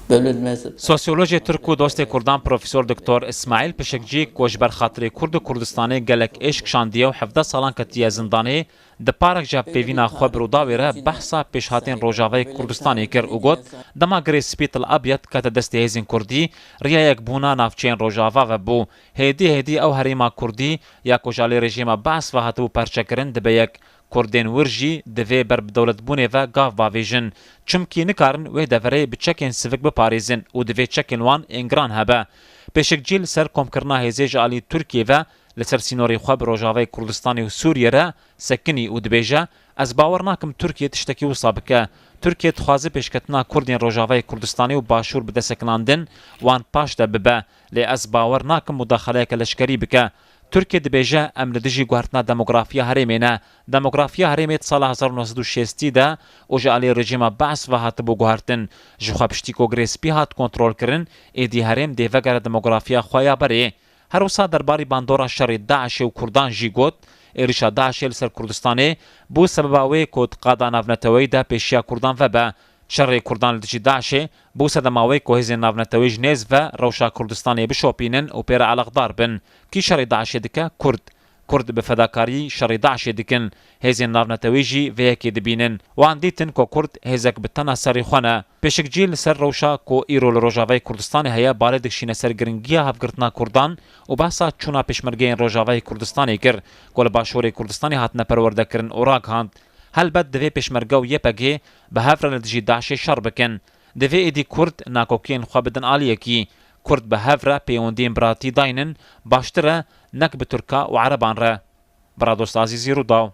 bölünmez. سوسیولوژی ترک و دوست کردان پروفسور دکتر اسماعیل پشکجی کوش بر خاطر کرد کردستانی گلک عشق شاندیه و 17 سالان کتیه زندانه د پارک جاب پیوینا خبر و داوره بحثا پیشهاتین روجاوی کردستانی کر و گوت دما گری سپیت الابیض کت دست هزین کردی ریا یک بونا نافچین روجاوا و بو هدی او هریما کردی یا کوجالی رژیم بحث و هاتو پرچکرن دبه یک کردین ورجی دوی بر دولت بونه و گاف باویجن چمکی نکارن و دفره بچکین سوک بپاریزن و دوی چکین وان انگران هبه پیشکجیل سر کمکرنا هزیج آلی ترکیه و لسر سینوری خواب روجاوی کردستانی و سوریه را سکنی و دبیجه از باور ناکم ترکیه تشتکی و سابقه ترکیه تخوازی پیشکتنا کردین روجاوی کردستانی و باشور بده سکناندن وان پاش ده ببه لی از باور ناکم مداخله کلشکری بکه ترکیه دبیجه ام لدجی گوهرتنا دموگرافیا هریمینه دموگرافیا هریمیت سال 1960 ده او جالی رژیم بعث و هات بو گوهرتن جخوا پشتیکو گریسپی هات کنترول کرن ایدی هریم دیوگر دموگرافیا خوایا بره هر وسا درباری باندورا شر داعش و کردان جی گوت ایریشا داعش لسر کردستانه بو سبباوی کود قادا نافنتوی ده پیشیا کردان و به شر کردان لدجی داعش بو سدماوی کوهز نافنتوی جنیز و روشا کردستانی بشوپینن و پیر علاقدار بن کی شر داعش دکه کرد به فداکاری شر داعش دکن هزین نافنتوی جی و یکی دبینن وان دیتن کو کرد هزک بتنا سری خونه پیشکجیل سر روشا کو ایرول روجاوی کردستان هيا بالا دکشینه سر گرنگیا هفگرتنا کردان و بحثا چونا پیشمرگین روجاوی کردستانی کر کل باشور کردستانی هاتنه پرورده کرن اوراق هاند هل بد دوی پیشمرگه و یپگه به هفر لدجی داعش شر بکن دوی ایدی کرد ناکوکین خوابدن آلیه کی کرد به هفر پیوندین براتی داینن باشتره نک به ترکا و عربان را برادوست عزیزی رو داو